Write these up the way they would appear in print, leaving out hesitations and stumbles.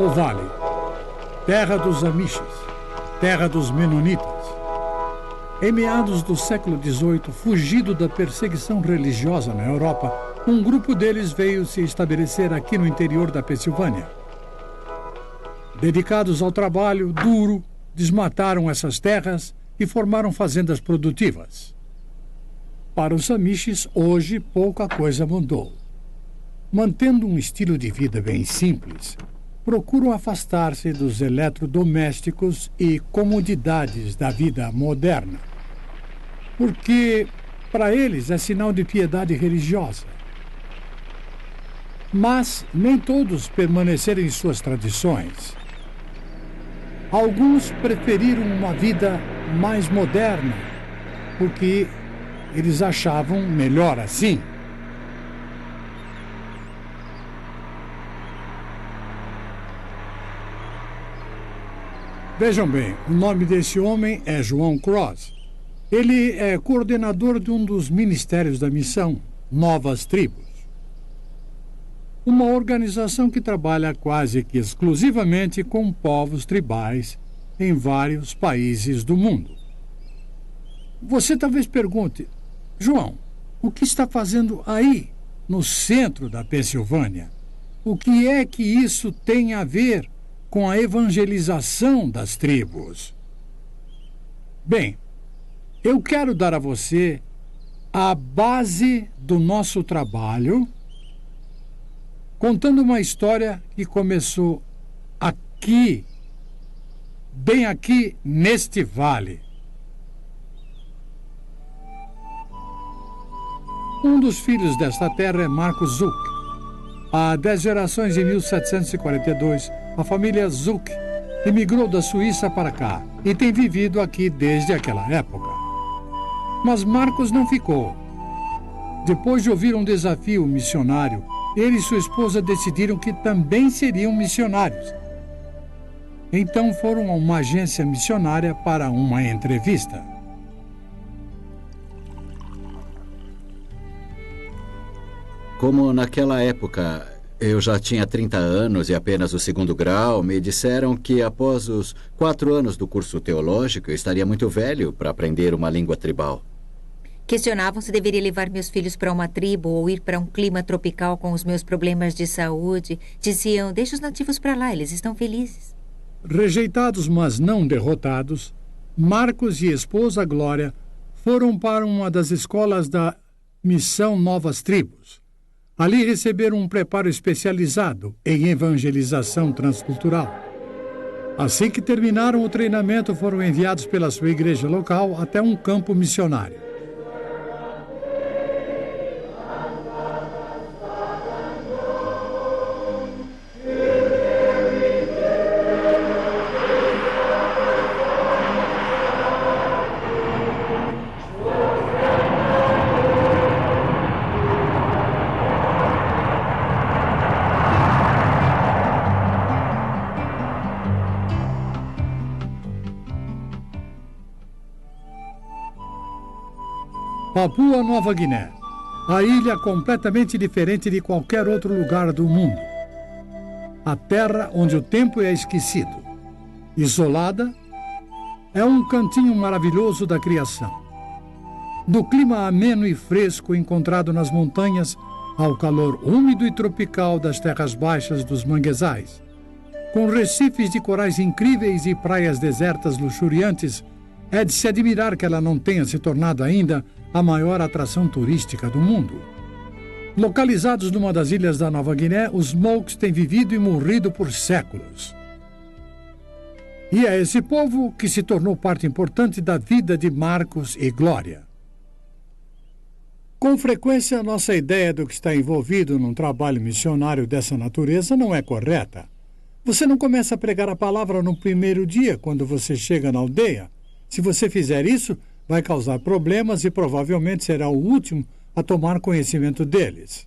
o Vale, terra dos Amishis, terra dos Menonitas. Em meados do século XVIII, fugido da perseguição religiosa na Europa, um grupo deles veio se estabelecer aqui no interior da Pensilvânia. Dedicados ao trabalho duro, desmataram essas terras e formaram fazendas produtivas. Para os Amishis, hoje pouca coisa mudou. Mantendo um estilo de vida bem simples, procuram afastar-se dos eletrodomésticos e comodidades da vida moderna, porque para eles é sinal de piedade religiosa. Mas nem todos permaneceram em suas tradições. Alguns preferiram uma vida mais moderna, porque eles achavam melhor assim. Vejam bem, o nome desse homem é João Cross. Ele é coordenador de um dos ministérios da missão, Novas Tribos. Uma organização que trabalha quase que exclusivamente com povos tribais em vários países do mundo. Você talvez pergunte, João, o que está fazendo aí, no centro da Pensilvânia? O que é que isso tem a ver com a evangelização das tribos? Bem, eu quero dar a você a base do nosso trabalho, contando uma história que começou aqui, bem aqui neste vale. Um dos filhos desta terra é Marcos Zuck. Há 10 gerações, em 1742, a família Zuck emigrou da Suíça para cá e tem vivido aqui desde aquela época. Mas Marcos não ficou. Depois de ouvir um desafio missionário, ele e sua esposa decidiram que também seriam missionários. Então foram a uma agência missionária para uma entrevista. Como naquela época eu já tinha 30 anos e apenas o 2º grau, me disseram que após os 4 anos do curso teológico eu estaria muito velho para aprender uma língua tribal. Questionavam se deveria levar meus filhos para uma tribo ou ir para um clima tropical com os meus problemas de saúde. Diziam, deixa os nativos para lá, eles estão felizes. Rejeitados, mas não derrotados, Marcos e esposa Glória foram para uma das escolas da Missão Novas Tribos. Ali receberam um preparo especializado em evangelização transcultural. Assim que terminaram o treinamento, foram enviados pela sua igreja local até um campo missionário. Papua Nova Guiné, a ilha completamente diferente de qualquer outro lugar do mundo. A terra onde o tempo é esquecido. Isolada, é um cantinho maravilhoso da criação. Do clima ameno e fresco encontrado nas montanhas ao calor úmido e tropical das terras baixas dos manguezais, com recifes de corais incríveis e praias desertas luxuriantes, é de se admirar que ela não tenha se tornado ainda a maior atração turística do mundo. Localizados numa das ilhas da Nova Guiné, os Moks têm vivido e morrido por séculos. E é esse povo que se tornou parte importante da vida de Marcos e Glória. Com frequência, nossa ideia do que está envolvido num trabalho missionário dessa natureza não é correta. Você não começa a pregar a palavra no primeiro dia, quando você chega na aldeia. Se você fizer isso, vai causar problemas e provavelmente será o último a tomar conhecimento deles.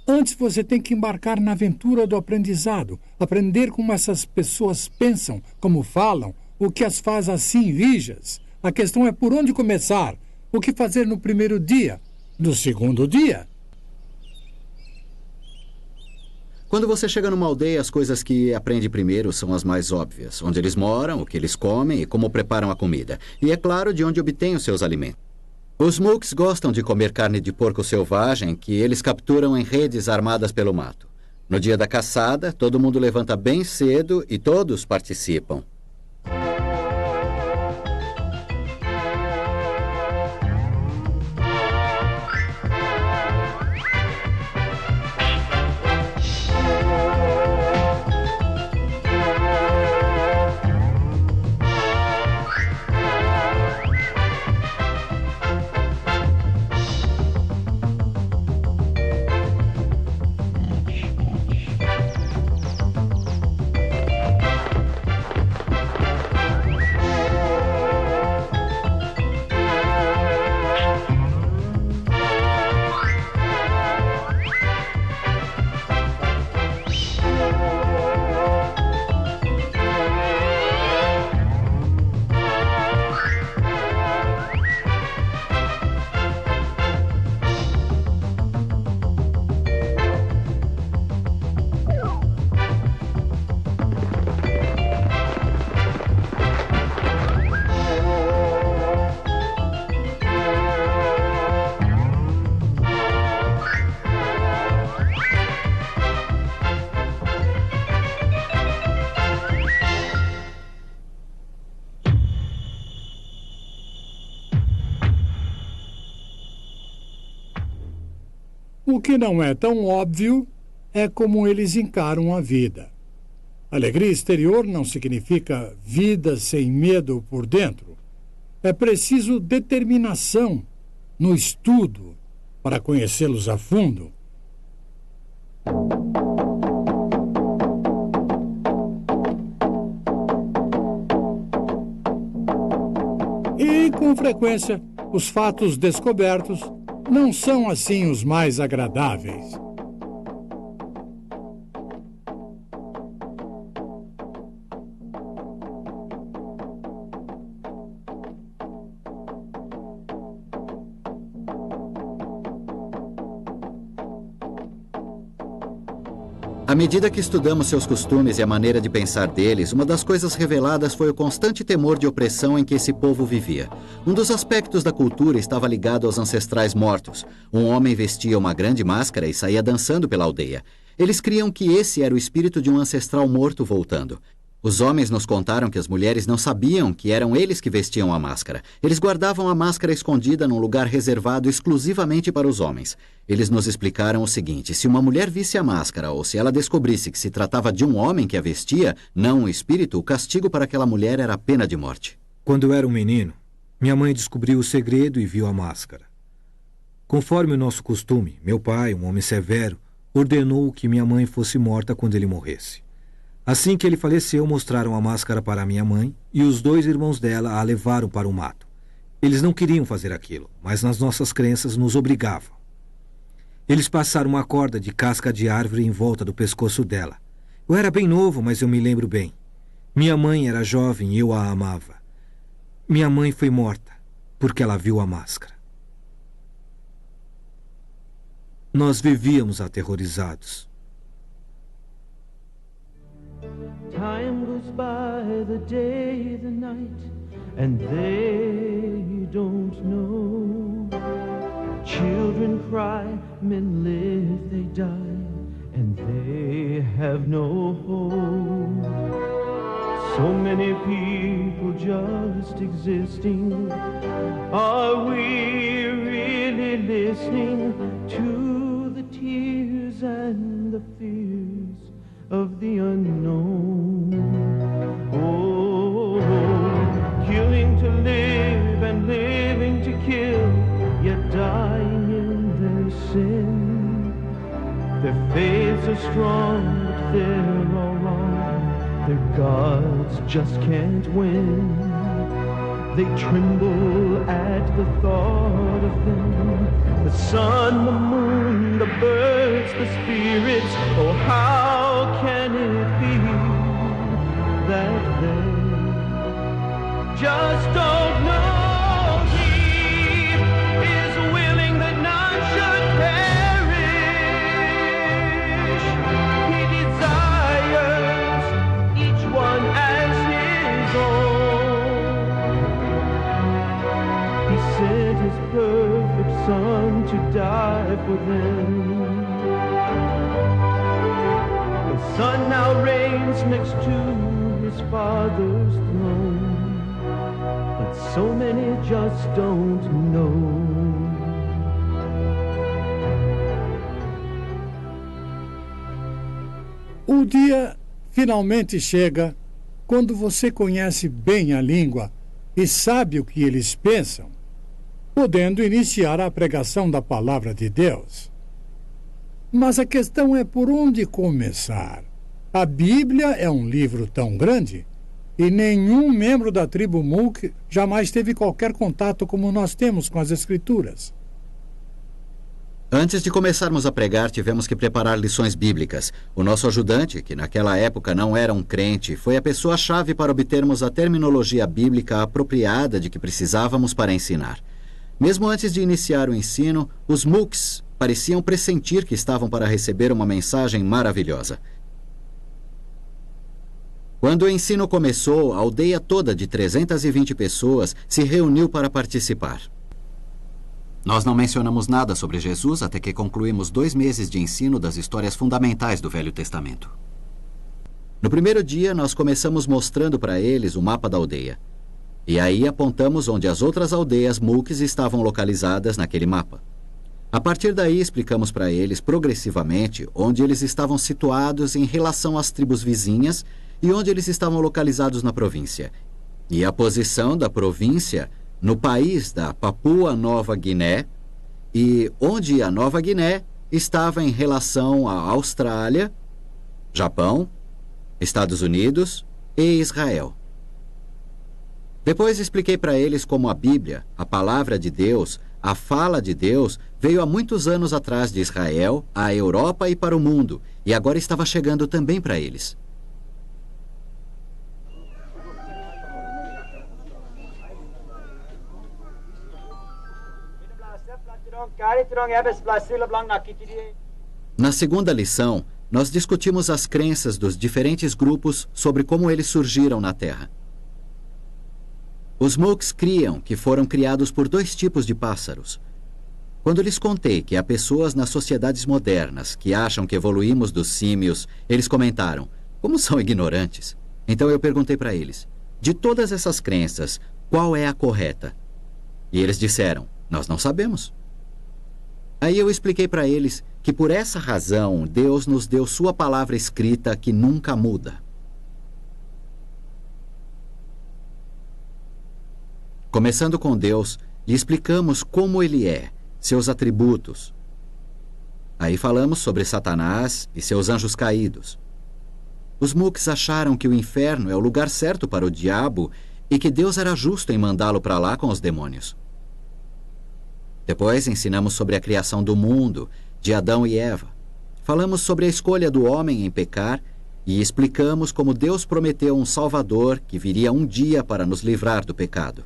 Antes você tem que embarcar na aventura do aprendizado, aprender como essas pessoas pensam, como falam, o que as faz assim rijas. A questão é por onde começar, o que fazer no primeiro dia, no segundo dia. Quando você chega numa aldeia, as coisas que aprende primeiro são as mais óbvias. Onde eles moram, o que eles comem e como preparam a comida. E, é claro, de onde obtêm os seus alimentos. Os Mooks gostam de comer carne de porco selvagem que eles capturam em redes armadas pelo mato. No dia da caçada, todo mundo levanta bem cedo e todos participam. O que não é tão óbvio é como eles encaram a vida. Alegria exterior não significa vida sem medo por dentro. É preciso determinação no estudo para conhecê-los a fundo. E, com frequência, os fatos descobertos não são assim os mais agradáveis. À medida que estudamos seus costumes e a maneira de pensar deles, uma das coisas reveladas foi o constante temor de opressão em que esse povo vivia. Um dos aspectos da cultura estava ligado aos ancestrais mortos. Um homem vestia uma grande máscara e saía dançando pela aldeia. Eles criam que esse era o espírito de um ancestral morto voltando. Os homens nos contaram que as mulheres não sabiam que eram eles que vestiam a máscara. Eles guardavam a máscara escondida num lugar reservado exclusivamente para os homens. Eles nos explicaram o seguinte: se uma mulher visse a máscara ou se ela descobrisse que se tratava de um homem que a vestia, não um espírito, o castigo para aquela mulher era a pena de morte. Quando eu era um menino, minha mãe descobriu o segredo e viu a máscara. Conforme o nosso costume, meu pai, um homem severo, ordenou que minha mãe fosse morta quando ele morresse. Assim que ele faleceu, mostraram a máscara para minha mãe e os 2 irmãos dela a levaram para o mato. Eles não queriam fazer aquilo, mas nas nossas crenças nos obrigavam. Eles passaram uma corda de casca de árvore em volta do pescoço dela. Eu era bem novo, mas eu me lembro bem. Minha mãe era jovem e eu a amava. Minha mãe foi morta porque ela viu a máscara. Nós vivíamos aterrorizados. Time goes by, the day, the night, and they don't know. Children cry, men live, they die, and they have no hope. So many people just existing. Are we really listening to the tears and the fears of the unknown? Oh, killing to live and living to kill, yet dying in their sin. Their faiths are strong, but they're all wrong. Their gods just can't win. They tremble at the thought of them. The sun, the moon, the birds, the spirits. Oh, how can it be that they just don't know? He is willing that none should perish. He He sent His perfect Son to die for them. The Son now reigns next to His Father's throne, but so many just don't know. O dia finalmente chega quando você conhece bem a língua e sabe o que eles pensam, podendo iniciar a pregação da palavra de Deus. Mas a questão é por onde começar. A Bíblia é um livro tão grande e nenhum membro da tribo Mook jamais teve qualquer contato como nós temos com as Escrituras. Antes de começarmos a pregar, tivemos que preparar lições bíblicas. O nosso ajudante, que naquela época não era um crente, foi a pessoa-chave para obtermos a terminologia bíblica apropriada de que precisávamos para ensinar. Mesmo antes de iniciar o ensino, os Mooks pareciam pressentir que estavam para receber uma mensagem maravilhosa. Quando o ensino começou, a aldeia toda de 320 pessoas se reuniu para participar. Nós não mencionamos nada sobre Jesus até que concluímos 2 meses de ensino das histórias fundamentais do Velho Testamento. No primeiro dia, nós começamos mostrando para eles o mapa da aldeia. E aí apontamos onde as outras aldeias Mooks estavam localizadas naquele mapa. A partir daí, explicamos para eles progressivamente onde eles estavam situados em relação às tribos vizinhas e onde eles estavam localizados na província. E a posição da província no país da Papua Nova Guiné e onde a Nova Guiné estava em relação à Austrália, Japão, Estados Unidos e Israel. Depois expliquei para eles como a Bíblia, a palavra de Deus, a fala de Deus, veio há muitos anos atrás de Israel, à Europa e para o mundo, e agora estava chegando também para eles. Na segunda lição, nós discutimos as crenças dos diferentes grupos sobre como eles surgiram na Terra. Os Mooks criam que foram criados por 2 tipos de pássaros. Quando lhes contei que há pessoas nas sociedades modernas que acham que evoluímos dos símios, eles comentaram, como são ignorantes. Então eu perguntei para eles, de todas essas crenças, qual é a correta? E eles disseram, nós não sabemos. Aí eu expliquei para eles que por essa razão Deus nos deu sua palavra escrita que nunca muda. Começando com Deus, lhe explicamos como Ele é, seus atributos. Aí falamos sobre Satanás e seus anjos caídos. Os Mooks acharam que o inferno é o lugar certo para o diabo e que Deus era justo em mandá-lo para lá com os demônios. Depois ensinamos sobre a criação do mundo, de Adão e Eva. Falamos sobre a escolha do homem em pecar e explicamos como Deus prometeu um Salvador que viria um dia para nos livrar do pecado.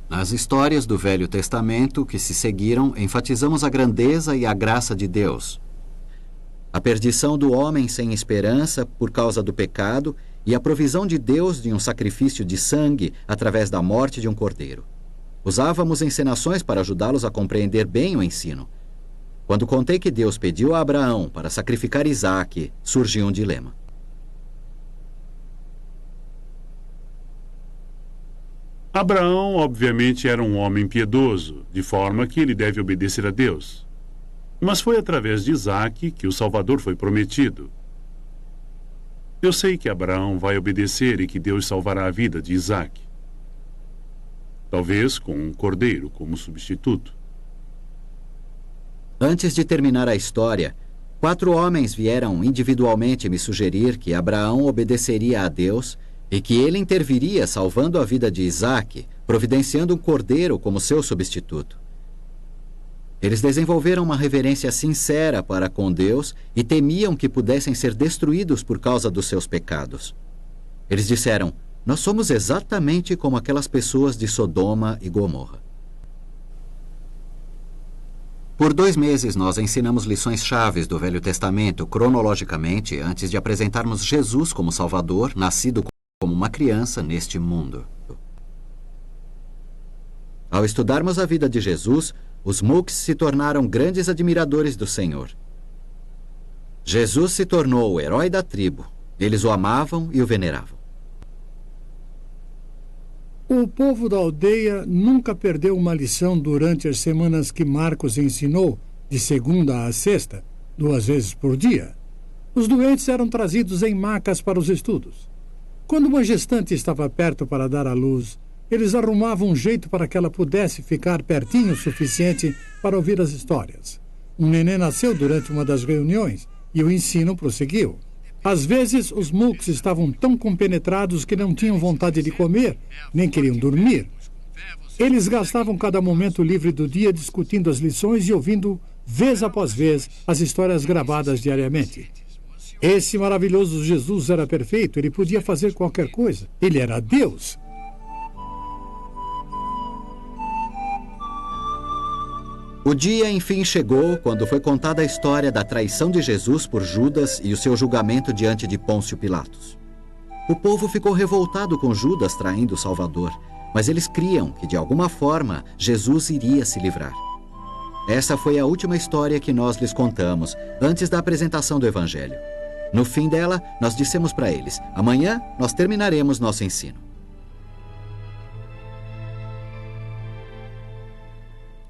Nas histórias do Velho Testamento que se seguiram, enfatizamos a grandeza e a graça de Deus, a perdição do homem sem esperança por causa do pecado e a provisão de Deus de um sacrifício de sangue através da morte de um cordeiro. Usávamos encenações para ajudá-los a compreender bem o ensino. Quando contei que Deus pediu a Abraão para sacrificar Isaque, surgiu um dilema. Abraão, obviamente, era um homem piedoso, de forma que ele deve obedecer a Deus. Mas foi através de Isaque que o Salvador foi prometido. Eu sei que Abraão vai obedecer e que Deus salvará a vida de Isaque. Talvez com um cordeiro como substituto. Antes de terminar a história, 4 homens vieram individualmente me sugerir que Abraão obedeceria a Deus e que ele interviria salvando a vida de Isaque, providenciando um cordeiro como seu substituto. Eles desenvolveram uma reverência sincera para com Deus e temiam que pudessem ser destruídos por causa dos seus pecados. Eles disseram, nós somos exatamente como aquelas pessoas de Sodoma e Gomorra. Por 2 meses nós ensinamos lições chaves do Velho Testamento cronologicamente antes de apresentarmos Jesus como Salvador, nascido como como uma criança neste mundo. Ao estudarmos a vida de Jesus, os Mooks se tornaram grandes admiradores do Senhor. Jesus se tornou o herói da tribo. Eles o amavam e o veneravam. O povo da aldeia nunca perdeu uma lição durante as semanas que Marcos ensinou, de segunda a sexta, 2 vezes por dia. Os doentes eram trazidos em macas para os estudos. Quando uma gestante estava perto para dar à luz, eles arrumavam um jeito para que ela pudesse ficar pertinho o suficiente para ouvir as histórias. Um neném nasceu durante uma das reuniões e o ensino prosseguiu. Às vezes, os Mooks estavam tão compenetrados que não tinham vontade de comer, nem queriam dormir. Eles gastavam cada momento livre do dia discutindo as lições e ouvindo, vez após vez, as histórias gravadas diariamente. Esse maravilhoso Jesus era perfeito, ele podia fazer qualquer coisa. Ele era Deus. O dia, enfim, chegou quando foi contada a história da traição de Jesus por Judas e o seu julgamento diante de Pôncio Pilatos. O povo ficou revoltado com Judas traindo o Salvador, mas eles criam que, de alguma forma, Jesus iria se livrar. Essa foi a última história que nós lhes contamos, antes da apresentação do Evangelho. No fim dela, nós dissemos para eles: amanhã nós terminaremos nosso ensino.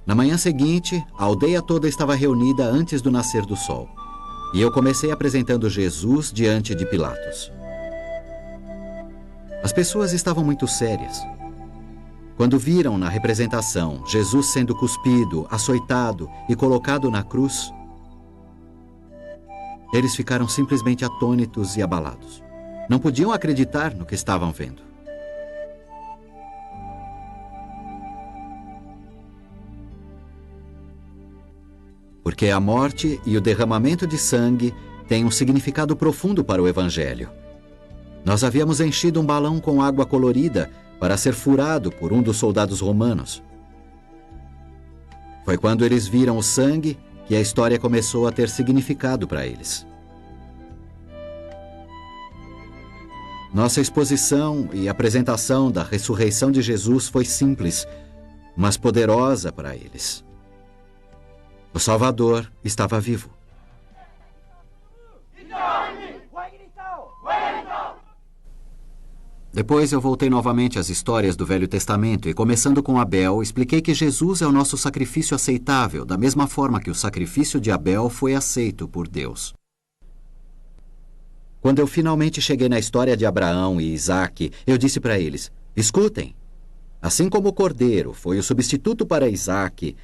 Na manhã seguinte, a aldeia toda estava reunida antes do nascer do sol. E eu comecei apresentando Jesus diante de Pilatos. As pessoas estavam muito sérias. Quando viram na representação Jesus sendo cuspido, açoitado e colocado na cruz, eles ficaram simplesmente atônitos e abalados. Não podiam acreditar no que estavam vendo. Porque a morte e o derramamento de sangue têm um significado profundo para o Evangelho. Nós havíamos enchido um balão com água colorida para ser furado por um dos soldados romanos. Foi quando eles viram o sangue que a história começou a ter significado para eles. Nossa exposição e apresentação da ressurreição de Jesus foi simples, mas poderosa para eles. O Salvador estava vivo. Depois eu voltei novamente às histórias do Velho Testamento e, começando com Abel, expliquei que Jesus é o nosso sacrifício aceitável, da mesma forma que o sacrifício de Abel foi aceito por Deus. Quando eu finalmente cheguei na história de Abraão e Isaque, eu disse para eles: escutem, assim como o cordeiro foi o substituto para Isaque,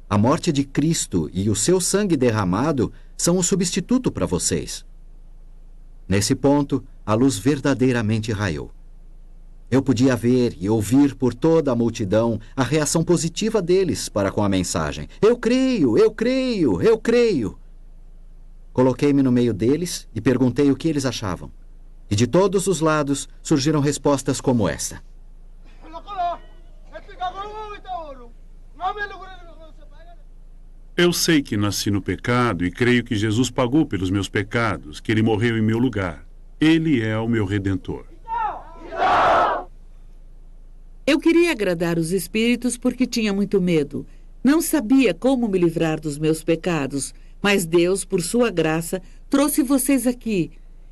a morte de Cristo e o seu sangue derramado são o substituto para vocês. Nesse ponto, a luz verdadeiramente raiou. Eu podia ver e ouvir por toda a multidão a reação positiva deles para com a mensagem. Eu creio, eu creio, eu creio. Coloquei-me no meio deles e perguntei o que eles achavam. E de todos os lados surgiram respostas como esta. Eu sei que nasci no pecado e creio que Jesus pagou pelos meus pecados, que ele morreu em meu lugar. Ele é o meu Redentor. Eu queria agradar os espíritos porque tinha muito medo. Não sabia como me livrar dos meus pecados, mas Deus, por sua graça, trouxe vocês aqui.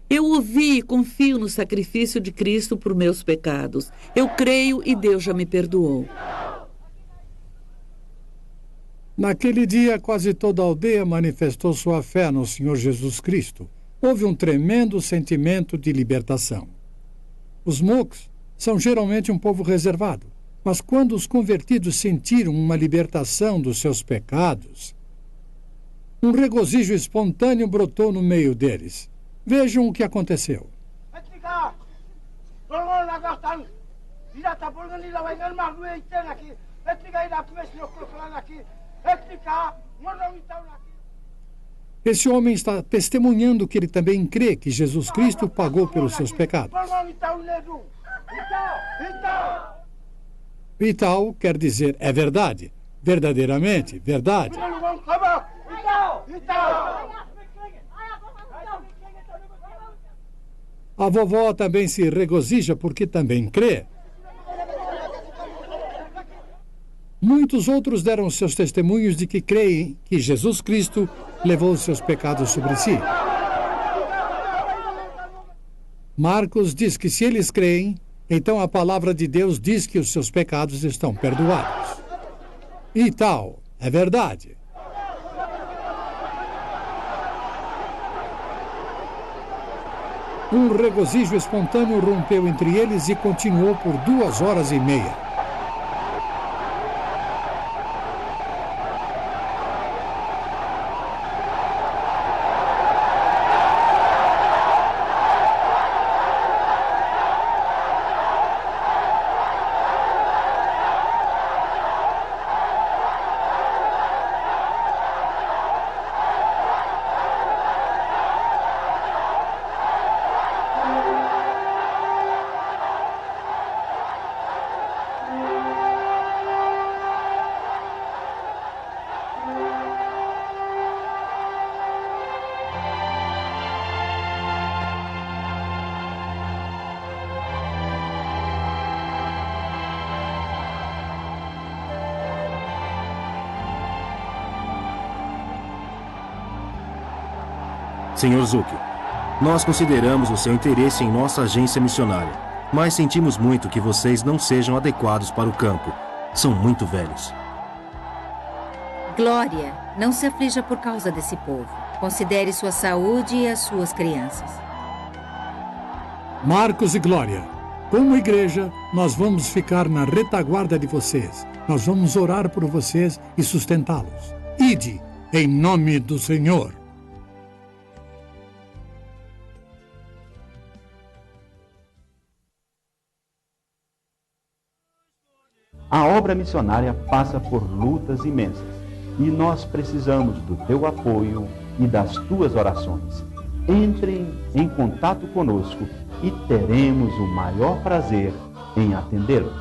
Eu ouvi e confio no sacrifício de Cristo por meus pecados. Eu creio e Deus já me perdoou. Naquele dia, quase toda a aldeia manifestou sua fé no Senhor Jesus Cristo. Houve um tremendo sentimento de libertação. Os Mooks são geralmente um povo reservado, mas quando os convertidos sentiram uma libertação dos seus pecados, um regozijo espontâneo brotou no meio deles. Vejam o que aconteceu. Esse homem está testemunhando que ele também crê que Jesus Cristo pagou pelos seus pecados. E tal quer dizer é verdade, verdadeiramente verdade. A vovó também se regozija porque também crê. Muitos outros deram seus testemunhos de que creem que Jesus Cristo levou seus pecados sobre si. Marcos diz que se eles creem, então a palavra de Deus diz que os seus pecados estão perdoados. E tal, é verdade. Um regozijo espontâneo rompeu entre eles e continuou por 2 horas e meia. Senhor Zuki, nós consideramos o seu interesse em nossa agência missionária, mas sentimos muito que vocês não sejam adequados para o campo. São muito velhos. Glória, não se aflija por causa desse povo. Considere sua saúde e as suas crianças. Marcos e Glória, como igreja, nós vamos ficar na retaguarda de vocês. Nós vamos orar por vocês e sustentá-los. Ide, em nome do Senhor. A obra missionária passa por lutas imensas e nós precisamos do teu apoio e das tuas orações. Entrem em contato conosco e teremos o maior prazer em atendê-lo.